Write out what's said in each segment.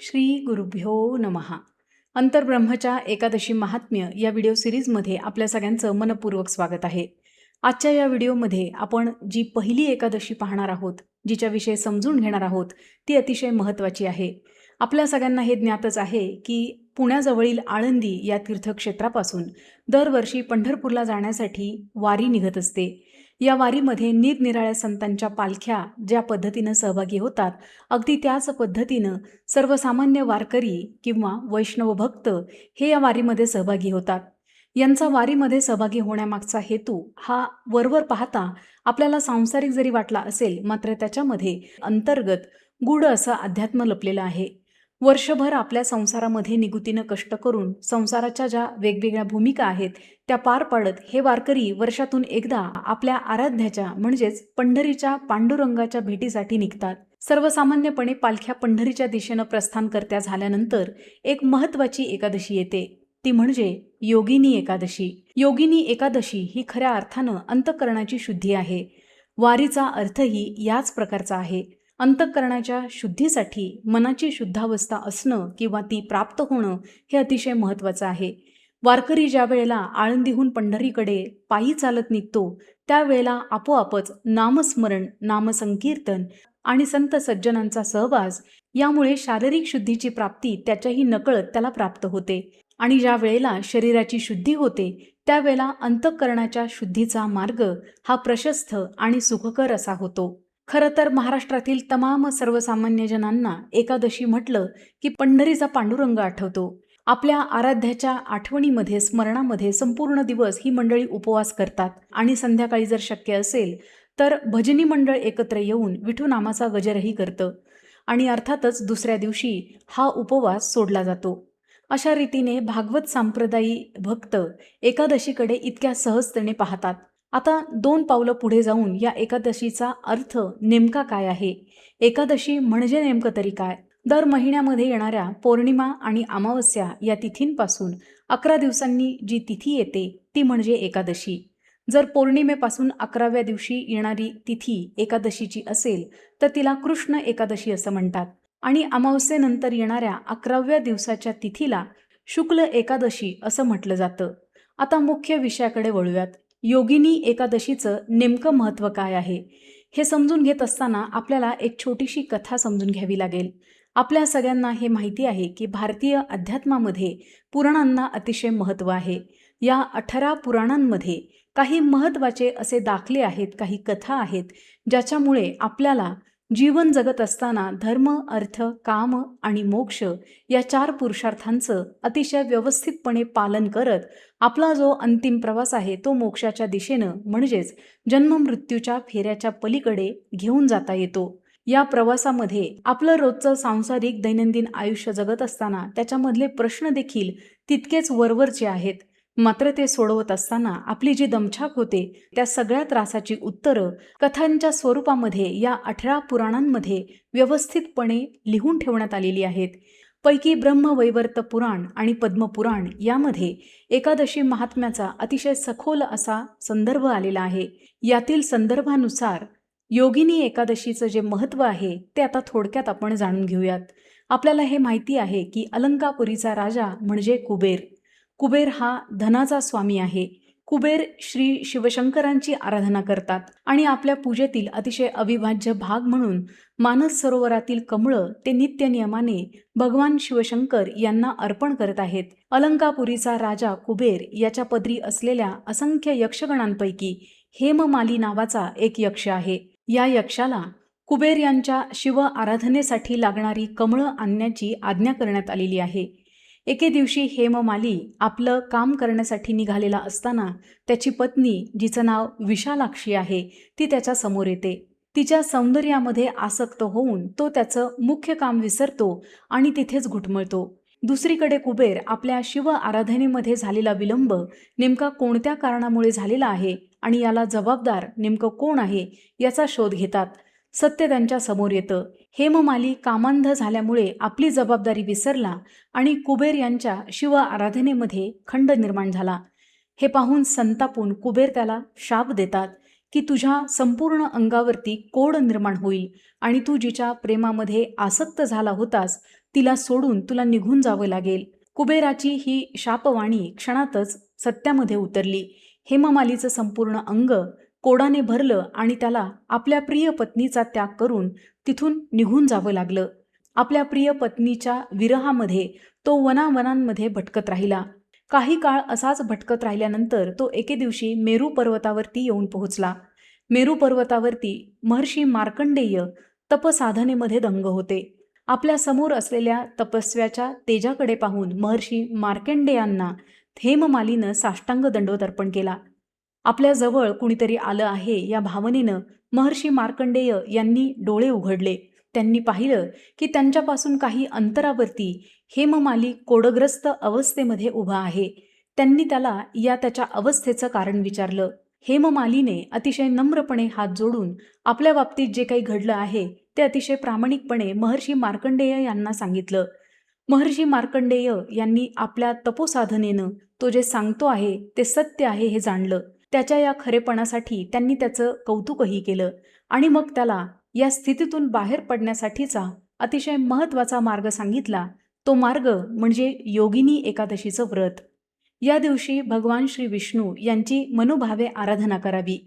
श्री गुरुभ्यो नमः. अंतर्ब्रह्मच्या एकादशी महात्म्य या व्हिडिओ सिरीजमध्ये आपल्या सगळ्यांचं मनपूर्वक स्वागत आहे. आजच्या या व्हिडिओमध्ये आपण जी पहिली एकादशी पाहणार आहोत, जिच्याविषयी समजून घेणार आहोत, ती अतिशय महत्त्वाची आहे. आपल्या सगळ्यांना हे ज्ञातच आहे की पुण्याजवळील आळंदी या तीर्थक्षेत्रापासून दरवर्षी पंढरपूरला जाण्यासाठी वारी निघत असते. या वारीमध्ये निरनिराळ्या संतांच्या पालख्या ज्या पद्धतीनं सहभागी होतात, अगदी त्याच पद्धतीनं सर्वसामान्य वारकरी किंवा वैष्णव भक्त हे या वारीमध्ये सहभागी होतात. यांचा वारीमध्ये सहभागी होण्यामागचा हेतू हा वरवर पाहता आपल्याला सांसारिक जरी वाटला असेल, मात्र त्याच्यामध्ये अंतर्गत गूढ असं अध्यात्म लपलेलं आहे. वर्षभर आपल्या संसारामध्ये निगुतीनं कष्ट करून संसाराच्या ज्या वेगवेगळ्या भूमिका आहेत त्या पार पाडत हे वारकरी वर्षातून एकदा आपल्या आराध्याच्या म्हणजेच पंढरीच्या पांडुरंगाच्या भेटीसाठी निघतात. सर्वसामान्यपणे पालख्या पंढरीच्या दिशेनं प्रस्थान करत्या झाल्यानंतर एक महत्त्वाची एकादशी येते, ती म्हणजे योगिनी एकादशी. योगिनी एकादशी ही खऱ्या अर्थानं अंतःकरणाची शुद्धी आहे. वारीचा अर्थही याच प्रकारचा आहे. अंतःकरणाच्या शुद्धीसाठी मनाची शुद्धावस्था असणं किंवा ती प्राप्त होणं हे अतिशय महत्त्वाचं आहे. वारकरी ज्या वेळेला आळंदीहून पंढरीकडे पायी चालत निघतो, त्यावेळेला आपोआपच नामस्मरण, नामसंकीर्तन आणि संत सज्जनांचा सहवास यामुळे शारीरिक शुद्धीची प्राप्ती त्याच्याही नकळत त्याला प्राप्त होते. आणि ज्या वेळेला शरीराची शुद्धी होते, त्यावेळेला अंतःकरणाच्या शुद्धीचा मार्ग हा प्रशस्त आणि सुखकर असा होतो. खरं तर महाराष्ट्रातील तमाम सर्वसामान्य जनांना एकादशी म्हटलं की पंढरीचा पांडुरंग आठवतो. आपल्या आराध्याच्या आठवणीमध्ये, स्मरणामध्ये संपूर्ण दिवस ही मंडळी उपवास करतात आणि संध्याकाळी जर शक्य असेल तर भजनी मंडळ एकत्र येऊन विठू नामाचा गजरही करतं आणि अर्थातच दुसऱ्या दिवशी हा उपवास सोडला जातो. अशा रीतीने भागवत संप्रदायी भक्त एकादशीकडे इतक्या सहजतेने पाहतात. आता 2 पावलं पुढे जाऊन या एकादशीचा अर्थ नेमका काय आहे, एकादशी म्हणजे नेमकं तरी काय? दर महिन्यामध्ये येणाऱ्या पौर्णिमा आणि अमावस्या या तिथींपासून 11 दिवसांनी जी तिथी येते ती म्हणजे एकादशी. जर पौर्णिमेपासून 11व्या दिवशी येणारी तिथी एकादशीची असेल तर तिला कृष्ण एकादशी असं म्हणतात आणि अमावस्येनंतर येणाऱ्या 11व्या दिवसाच्या तिथीला शुक्ल एकादशी असं म्हटलं जातं. आता मुख्य विषयाकडे वळूयात. योगिनी एकादशीचं नेमकं महत्त्व काय आहे हे समजून घेत असताना आपल्याला एक छोटीशी कथा समजून घ्यावी लागेल. आपल्या सगळ्यांना हे माहिती आहे की भारतीय अध्यात्मामध्ये पुराणांना अतिशय महत्त्व आहे. या 18 पुराणांमध्ये काही महत्त्वाचे असे दाखले आहेत, काही कथा आहेत, ज्याच्यामुळे आपल्याला जीवन जगत असताना धर्म, अर्थ, काम आणि मोक्ष या 4 पुरुषार्थांचं अतिशय व्यवस्थितपणे पालन करत आपला जो अंतिम प्रवास आहे तो मोक्षाच्या दिशेनं म्हणजेच जन्ममृत्यूच्या फेऱ्याच्या पलीकडे घेऊन जाता येतो. या प्रवासामध्ये आपलं रोजचं सांसारिक दैनंदिन आयुष्य जगत असताना त्याच्यामधले प्रश्न देखील तितकेच वरवरचे आहेत, मात्र ते सोडवत असताना आपली जी दमछाक होते त्या सगळ्या त्रासाची उत्तरं कथांच्या स्वरूपामध्ये या 18 पुराणांमध्ये व्यवस्थितपणे लिहून ठेवण्यात आलेली आहेत. पैकी ब्रह्मवैवर्त पुराण आणि पद्मपुराण यामध्ये एकादशी महात्म्याचा अतिशय सखोल असा संदर्भ आलेला आहे. यातील संदर्भानुसार योगिनी एकादशीचं जे महत्त्व आहे ते आता थोडक्यात आपण जाणून घेऊयात. आपल्याला हे माहिती आहे की अलंकापुरीचा राजा म्हणजे कुबेर. कुबेर हा धनाचा स्वामी आहे. कुबेर श्री शिवशंकरांची आराधना करतात आणि आपल्या पूजेतील अतिशय अविभाज्य भाग म्हणून मानस सरोवरातील कमळं ते नित्य नियमाने भगवान शिवशंकर यांना अर्पण करत आहेत. अलंकापुरीचा राजा कुबेर याच्या पदरी असलेल्या असंख्य यक्षगणांपैकी हेममाली नावाचा एक यक्ष आहे. या यक्षाला कुबेर यांच्या शिव आराधनेसाठी लागणारी कमळं आणण्याची आज्ञा करण्यात आलेली आहे. एके दिवशी हेममाली आपलं काम करण्यासाठी निघालेला असताना त्याची पत्नी, जिचं नाव विशालाक्षी आहे, ती त्याच्या समोर येते. तिच्या सौंदर्यामध्ये आसक्त होऊन तो त्याचं मुख्य काम विसरतो आणि तिथेच घुटमळतो. दुसरीकडे कुबेर आपल्या शिव आराधनेमध्ये झालेला विलंब नेमका कोणत्या कारणामुळे झालेला आहे आणि याला जबाबदार नेमकं कोण आहे याचा शोध घेतात. सत्य त्यांच्या समोर येतं. हेममाली कामांध झाल्यामुळे आपली जबाबदारी विसरला आणि कुबेर यांच्या शिव आराधनेमध्ये खंड निर्माण झाला. हे पाहून संतापून कुबेर त्याला शाप देतात की तुझ्या संपूर्ण अंगावरती कोड निर्माण होईल आणि तू जिच्या प्रेमामध्ये आसक्त झाला होतास तिला सोडून तुला निघून जावं लागेल. कुबेराची ही शापवाणी क्षणातच सत्यामध्ये उतरली. हेममालीचं संपूर्ण अंग कोडाने भरलं आणि त्याला आपल्या प्रिय पत्नीचा त्याग करून तिथून निघून जावं लागलं. आपल्या प्रिय पत्नीच्या विरहामध्ये तो वनावनांमध्ये भटकत राहिला. काही काळ असाच भटकत राहिल्यानंतर तो एके दिवशी मेरू पर्वतावरती येऊन पोहोचला. मेरू पर्वतावरती महर्षी मार्कंडेय तपसाधनेमध्ये दंग होते. आपल्या समोर असलेल्या तपस्व्याच्या तेजाकडे पाहून महर्षी मार्कंडेयांना हेममालीनं साष्टांग दंडवत अर्पण केला. आपल्या जवळ कुणीतरी आलं आहे या भावनेनं महर्षी मार्कंडेय यांनी डोळे उघडले. त्यांनी पाहिलं की त्यांच्यापासून काही अंतरावरती हेममाली कोडग्रस्त अवस्थेमध्ये उभा आहे. त्यांनी त्याला त्याच्या अवस्थेचं कारण विचारलं. हेममालीने अतिशय नम्रपणे हात जोडून आपल्या बाबतीत जे काही घडलं आहे ते अतिशय प्रामाणिकपणे महर्षी मार्कंडेय यांना सांगितलं. महर्षी मार्कंडेय यांनी आपल्या तपोसाधनेनं तो जे सांगतो आहे ते सत्य आहे हे जाणलं. त्याच्या या खरेपणासाठी त्यांनी त्याचं कौतुकही केलं आणि मग त्याला या स्थितीतून बाहेर पडण्यासाठीचा अतिशय महत्त्वाचा मार्ग सांगितला. तो मार्ग म्हणजे योगिनी एकादशीचं व्रत. या दिवशी भगवान श्री विष्णू यांची मनोभावे आराधना करावी.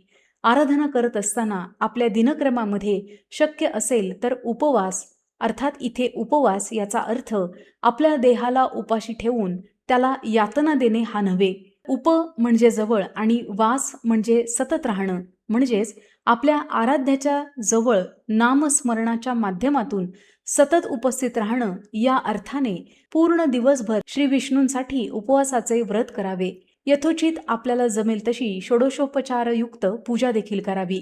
आराधना करत असताना आपल्या दिनक्रमामध्ये शक्य असेल तर उपवास, अर्थात इथे उपवास याचा अर्थ आपल्या देहाला उपाशी ठेवून त्याला यातना देणे हा नव्हे. उप म्हणजे जवळ आणि वास म्हणजे सतत राहणं, म्हणजेच आपल्या आराध्याच्या जवळ नामस्मरणाच्या माध्यमातून सतत उपस्थित राहणं. या अर्थाने पूर्ण दिवसभर श्री विष्णूंसाठी उपवासाचे व्रत करावे. यथोचित आपल्याला जमेल तशी षोडशोपचारयुक्त पूजा देखील करावी.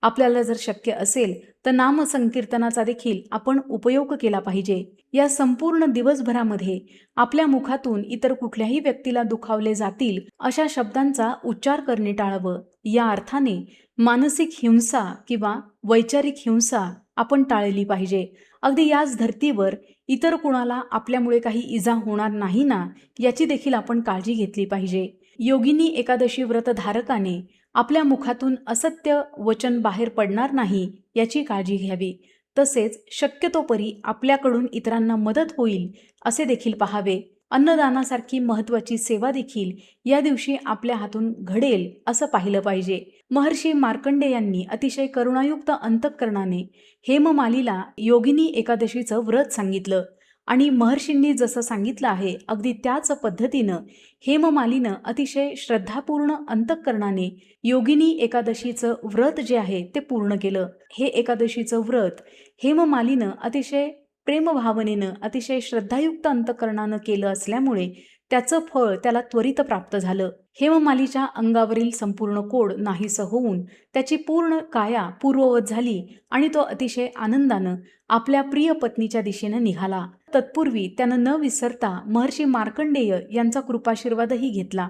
आपल्याला जर शक्य असेल तर नामसंकीर्तनाचा देखील आपण उपयोग केला पाहिजे. या संपूर्ण दिवसभरामध्ये आपल्या मुखातून इतर कुठल्याही व्यक्तीला दुखावले जातील अशा शब्दांचा उच्चार करणे टाळावं. या अर्थाने मानसिक हिंसा किंवा वैचारिक हिंसा आपण टाळली पाहिजे. अगदी याच धर्तीवर इतर कुणाला आपल्यामुळे काही इजा होणार नाही ना याची देखील आपण काळजी घेतली पाहिजे. योगिनी एकादशी व्रतधारकाने आपल्या मुखातून असत्य वचन बाहेर पडणार नाही याची काळजी घ्यावी. तसेच शक्यतोपरी आपल्याकडून इतरांना मदत होईल असे देखील पाहावे. अन्नदानासारखी महत्त्वाची सेवा देखील या दिवशी आपल्या हातून घडेल असं पाहिलं पाहिजे. महर्षी मार्कंडेयांनी अतिशय करुणायुक्त अंतःकरणाने हेममालीला योगिनी एकादशीचं व्रत सांगितलं आणि महर्षींनी जसं सांगितलं आहे अगदी त्याच पद्धतीनं हेममालीनं अतिशय श्रद्धापूर्ण अंतःकरणाने योगिनी एकादशीचं व्रत जे आहे ते पूर्ण केलं. हे एकादशीचं व्रत हेममालीनं अतिशय प्रेमभावनेनं अतिशय श्रद्धायुक्त अंतःकरणानं केलं असल्यामुळे त्याचं फळ त्याला त्वरित प्राप्त झालं. हेममालीच्या अंगावरील संपूर्ण कोड नाहीसं होऊन त्याची पूर्ण काया पूर्ववत झाली आणि तो अतिशय आनंदानं आपल्या प्रिय पत्नीच्या दिशेनं निघाला. तत्पूर्वी त्यानं न विसरता महर्षी मार्कंडेय यांचा कृपाशीर्वादही घेतला.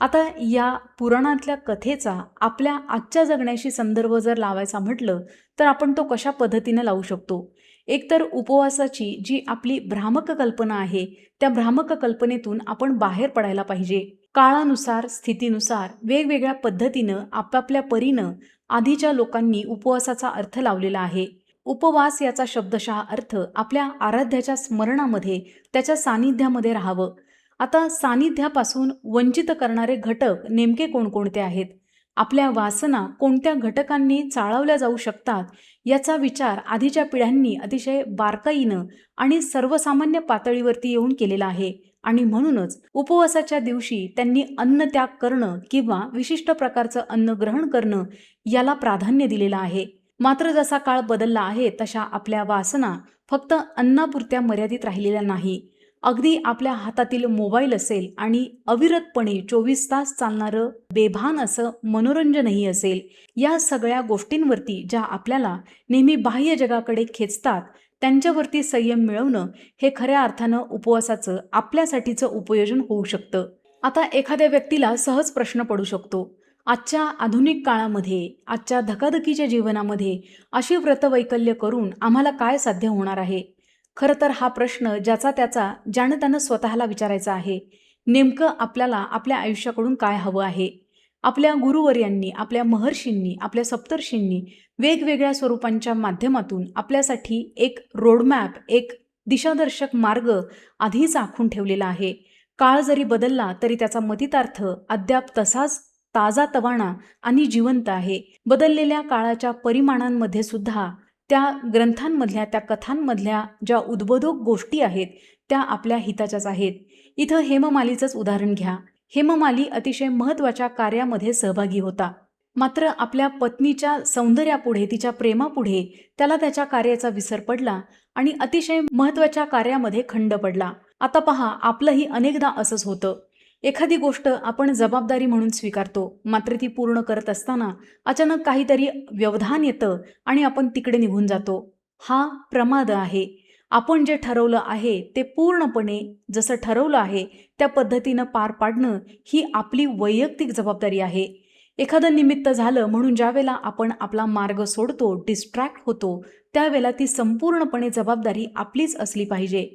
आता या पुराणातल्या कथेचा आपल्या आजच्या जगण्याशी संदर्भ जर लावायचा म्हटलं तर आपण तो कशा पद्धतीने लावू शकतो. एकतर उपवासाची जी आपली भ्रामक कल्पना आहे त्या भ्रामक कल्पनेतून आपण बाहेर पडायला पाहिजे. काळानुसार स्थितीनुसार वेगवेगळ्या पद्धतीनं आपापल्या परीनं आधीच्या लोकांनी उपवासाचा अर्थ लावलेला आहे. उपवास याचा शब्दशः अर्थ आपल्या आराध्याच्या स्मरणामध्ये त्याच्या सानिध्यामध्ये राहावं. आता सानिध्यापासून वंचित करणारे घटक नेमके कोणकोणते आहेत, आपल्या वासना कोणत्या घटकांनी चाळवल्या जाऊ शकतात याचा विचार आधीच्या पिढ्यांनी अतिशय बारकाईनं आणि सर्वसामान्य पातळीवरती येऊन केलेला आहे आणि म्हणूनच उपवासाच्या दिवशी त्यांनी अन्न त्याग करणं किंवा विशिष्ट प्रकारचं अन्न ग्रहण करणं याला प्राधान्य दिलेलं आहे. मात्र जसा काळ बदलला आहे तशा आपल्या वासना फक्त अन्नापुरत्या मर्यादित राहिलेल्या नाही. अगदी आपल्या हातातील मोबाईल असेल आणि अविरतपणे 24 तास चालणारं बेभान असं मनोरंजनही असेल. या सगळ्या गोष्टींवरती ज्या आपल्याला नेहमी बाह्य जगाकडे खेचतात त्यांच्यावरती संयम मिळवणं हे खऱ्या अर्थानं उपवासाचं आपल्यासाठीचं उपयोजन होऊ शकतं. आता एखाद्या व्यक्तीला सहज प्रश्न पडू शकतो, आजच्या आधुनिक काळामध्ये आजच्या धकाधकीच्या जीवनामध्ये अशी व्रतवैकल्य करून आम्हाला काय साध्य होणार आहे. खरं तर हा प्रश्न ज्याचा त्याचा ज्यानं त्यानं स्वतःला विचारायचा आहे. नेमकं आपल्याला आपल्या आयुष्याकडून काय हवं आहे. आपल्या गुरुवर्यांनी, आपल्या महर्षींनी, आपल्या सप्तर्षींनी वेगवेगळ्या स्वरूपांच्या माध्यमातून आपल्यासाठी एक रोडमॅप, एक दिशादर्शक मार्ग आधीच आखून ठेवलेला आहे. काळ जरी बदलला तरी त्याचा मतितार्थ अद्याप तसाच ताजा तवाणा आणि जिवंत आहे. बदललेल्या काळाच्या परिमाणांमध्ये सुद्धा त्या ग्रंथांमधल्या, त्या कथांमधल्या ज्या उद्बोधक गोष्टी आहेत त्या आपल्या हिताच्याच आहेत. इथं हेममालीचंच उदाहरण घ्या. हेममाली अतिशय महत्त्वाच्या कार्यामध्ये सहभागी होता. मात्र आपल्या पत्नीच्या सौंदर्यापुढे, तिच्या प्रेमापुढे त्याला त्याच्या कार्याचा विसर पडला आणि अतिशय महत्त्वाच्या कार्यामध्ये खंड पडला. आता पहा, आपलंही अनेकदा असंच होतं. एखादी गोष्ट आपण जबाबदारी म्हणून स्वीकारतो, मात्र ती पूर्ण करत असताना अचानक काहीतरी व्यवधान येतं आणि आपण तिकडे निघून जातो. हा प्रमाद आहे. आपण जे ठरवलं आहे ते पूर्णपणे जसं ठरवलं आहे त्या पद्धतीनं पार पाडणं ही आपली वैयक्तिक जबाबदारी आहे. एखादं निमित्त झालं म्हणून ज्यावेळेला आपण आपला मार्ग सोडतो, डिस्ट्रॅक्ट होतो, त्यावेळेला ती संपूर्णपणे जबाबदारी आपलीच असली पाहिजे.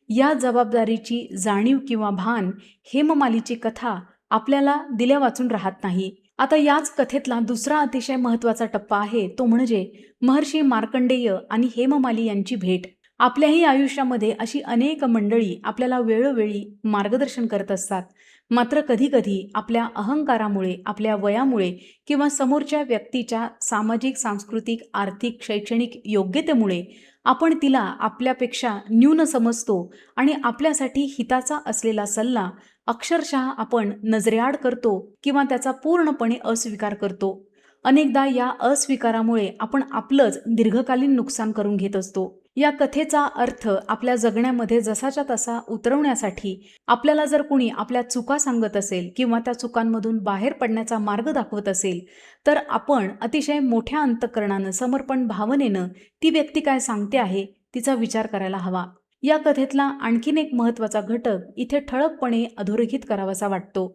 या जबाबदारीची जाणीव किंवा भान हेममालीची कथा आपल्याला दिल्या वाचून राहत नाही. आता याच कथेतला दुसरा अतिशय महत्त्वाचा टप्पा आहे तो म्हणजे महर्षी मार्कंडेय आणि हेममाली यांची भेट. आपल्याही आयुष्यामध्ये अशी अनेक मंडळी आपल्याला वेळोवेळी मार्गदर्शन करत असतात. मात्र कधीकधी आपल्या अहंकारामुळे, आपल्या वयामुळे किंवा समोरच्या व्यक्तीच्या सामाजिक, सांस्कृतिक, आर्थिक, शैक्षणिक योग्यतेमुळे आपण तिला आपल्यापेक्षा न्यून समजतो आणि आपल्यासाठी हिताचा असलेला सल्ला अक्षरशः आपण नजरेआड करतो किंवा त्याचा पूर्णपणे अस्वीकार करतो. अनेकदा या अस्वीकारामुळे आपण आपलंच दीर्घकालीन नुकसान करून घेत असतो. या कथेचा अर्थ आपल्या जगण्यामध्ये जसाच्या तसा उतरवण्यासाठी आपल्याला जर कुणी आपल्या चुका सांगत असेल किंवा त्या चुकांमधून बाहेर पडण्याचा मार्ग दाखवत असेल तर आपण अतिशय मोठ्या अंतःकरणानं, समर्पण भावनेनं ती व्यक्ती काय सांगते आहे तिचा विचार करायला हवा. या कथेतला आणखीन एक महत्त्वाचा घटक इथे ठळकपणे अधोरेखित करावासा वाटतो.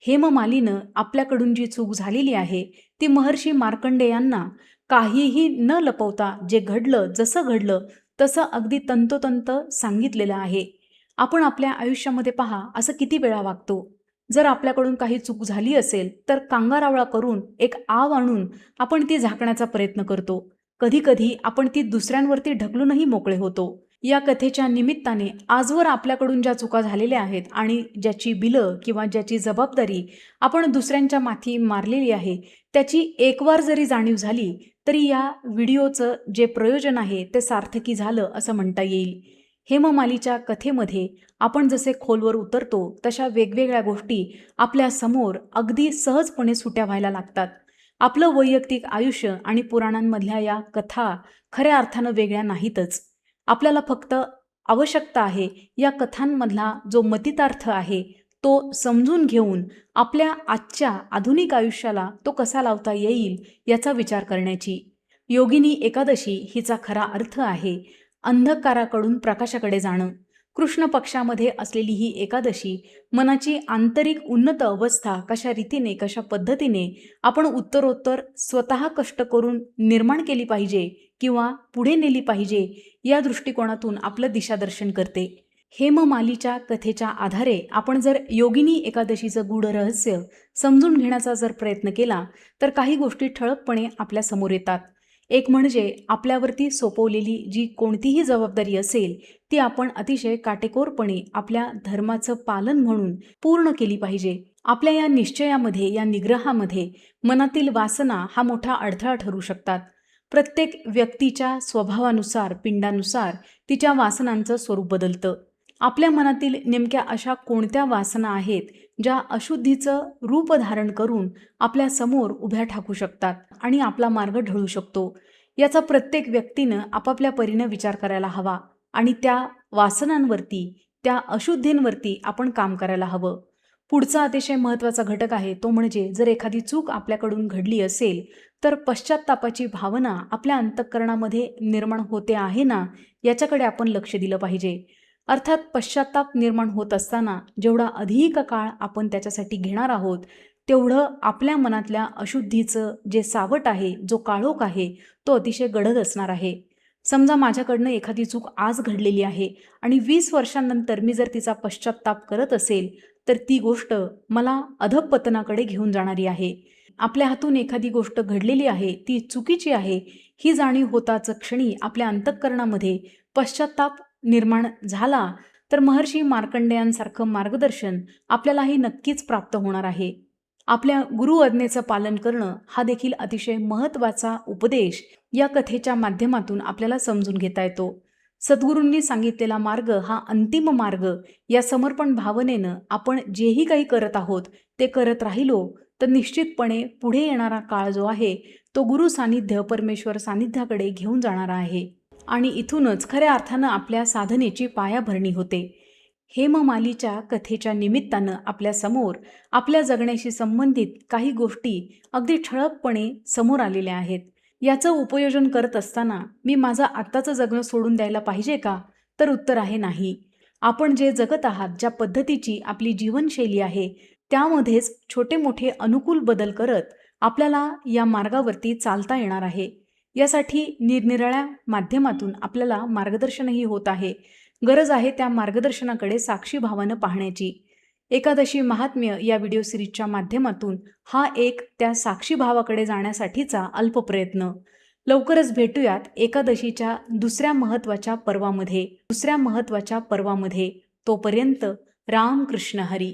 हेममालीनं आपल्याकडून जी चूक झालेली आहे ती महर्षी मार्कंडेयांना काहीही न लपवता जे घडलं, जसं घडलं तसं अगदी तंतोतंत सांगितलेलं आहे. आपण आपल्या आयुष्यामध्ये पहा, असं किती वेळा वागतो. जर आपल्याकडून काही चूक झाली असेल तर कांगारावळा करून, एक आव आणून आपण ती झाकण्याचा प्रयत्न करतो. कधीकधी आपण ती दुसऱ्यांवरती ढकलूनही मोकळे होतो. या कथेच्या निमित्ताने आजवर आपल्याकडून ज्या चुका झालेल्या आहेत आणि ज्याची बिलं किंवा ज्याची जबाबदारी आपण दुसऱ्यांच्या माथी मारलेली आहे त्याची एकवार जरी जाणीव झाली तरी या व्हिडिओचं जे प्रयोजन आहे ते सार्थकी झालं असं म्हणता येईल. हेममालीच्या कथेमध्ये आपण जसे खोलवर उतरतो तशा वेगवेगळ्या गोष्टी आपल्या समोर अगदी सहजपणे सुट्या व्हायला लागतात. आपलं वैयक्तिक आयुष्य आणि पुराणांमधल्या या कथा खऱ्या अर्थानं वेगळ्या नाहीतच. आपल्याला फक्त आवश्यकता आहे या कथांमधला जो मतितार्थ आहे तो समजून घेऊन आपल्या आजच्या आधुनिक आयुष्याला तो कसा लावता येईल याचा विचार करण्याची. योगिनी एकादशी हिचा खरा अर्थ आहे अंधकाराकडून प्रकाशाकडे जाणं. कृष्ण पक्षामध्ये असलेली ही एकादशी मनाची आंतरिक उन्नत अवस्था कशा रीतीने, कशा पद्धतीने आपण उत्तरोत्तर स्वतः कष्ट करून निर्माण केली पाहिजे किंवा पुढे नेली पाहिजे या दृष्टिकोनातून आपलं दिशादर्शन करते. हेममालीच्या कथेच्या आधारे आपण जर योगिनी एकादशीचं गूढ रहस्य समजून घेण्याचा जर प्रयत्न केला तर काही गोष्टी ठळकपणे आपल्या समोर येतात. एक म्हणजे आपल्यावरती सोपवलेली जी कोणतीही जबाबदारी असेल ती आपण अतिशय काटेकोरपणे आपल्या धर्माचं पालन म्हणून पूर्ण केली पाहिजे. आपल्या या निश्चयामध्ये, या निग्रहामध्ये मनातील वासना हा मोठा अडथळा ठरू शकतात. प्रत्येक व्यक्तीच्या स्वभावानुसार, पिंडानुसार तिच्या वासनांचं स्वरूप बदलतं. आपल्या मनातील नेमक्या अशा कोणत्या वासना आहेत ज्या अशुद्धीचं रूप धारण करून आपल्या समोर उभ्या ठाकू शकतात आणि आपला मार्ग ढळू शकतो. याचा प्रत्येक व्यक्तीनं आपापल्या परीनं विचार करायला हवा आणि त्या वासनांवरती, त्या अशुद्धींवरती आपण काम करायला हवं. पुढचा अतिशय महत्त्वाचा घटक आहे तो म्हणजे जर एखादी चूक आपल्याकडून घडली असेल तर पश्चात्तापाची भावना आपल्या अंतःकरणामध्ये निर्माण होते आहे ना याच्याकडे आपण लक्ष दिलं पाहिजे. अर्थात पश्चात्ताप निर्माण होत असताना जेवढा अधिक काळ आपण त्याच्यासाठी घेणार आहोत तेवढं आपल्या मनातल्या अशुद्धीचं जे सावट आहे, जो काळोख आहे तो अतिशय गडद असणार आहे. समजा माझ्याकडनं एखादी चूक आज घडलेली आहे आणि 20 वर्षांनंतर मी जर तिचा पश्चात्ताप करत असेल तर ती गोष्ट मला अधःपतनाकडे घेऊन जाणारी आहे. आपल्या हातून एखादी गोष्ट घडलेली आहे, ती चुकीची आहे, ही जाणीव होताच क्षणी आपल्या अंतःकरणामध्ये पश्चात्ताप निर्माण झाला, तर महर्षी मार्कंडेयांसारखं मार्गदर्शन आपल्यालाही नक्कीच प्राप्त होणार आहे. आपल्या गुरु आज्ञेचं पालन करणं हा देखील अतिशय महत्त्वाचा उपदेश या कथेच्या माध्यमातून आपल्याला समजून घेता येतो. सद्गुरूंनी सांगितलेला मार्ग हा अंतिम मार्ग या समर्पण भावनेनं आपण जेही काही करत आहोत ते करत राहिलो तर निश्चितपणे पुढे येणारा काळ जो आहे तो गुरु सानिध्य परमेश्वर सानिध्याकडे घेऊन जाणारा आहे आणि इथूनच खऱ्या अर्थानं आपल्या साधनेची पायाभरणी होते. हेममालीच्या कथेच्या निमित्तानं आपल्यासमोर आपल्या जगण्याशी संबंधित काही गोष्टी अगदी ठळकपणे समोर आलेल्या आहेत. याचं उपयोजन करत असताना मी माझं आत्ताचं जगणं सोडून द्यायला पाहिजे का? तर उत्तर आहे नाही. आपण जे जगत आहात, ज्या पद्धतीची आपली जीवनशैली आहे, त्यामध्येच छोटे मोठे अनुकूल बदल करत आपल्याला या मार्गावरती चालता येणार आहे. यासाठी निरनिराळ्या माध्यमातून आपल्याला मार्गदर्शनही होत आहे. गरज आहे त्या मार्गदर्शनाकडे साक्षी भावानं पाहण्याची. एकादशी महात्म्य या व्हिडिओ सिरीजच्या माध्यमातून हा एक त्या साक्षी भावाकडे जाण्यासाठीचा अल्प प्रयत्न. लवकरच भेटूयात एकादशीच्या दुसऱ्या महत्त्वाच्या पर्वामध्ये. तोपर्यंत राम कृष्ण हरी.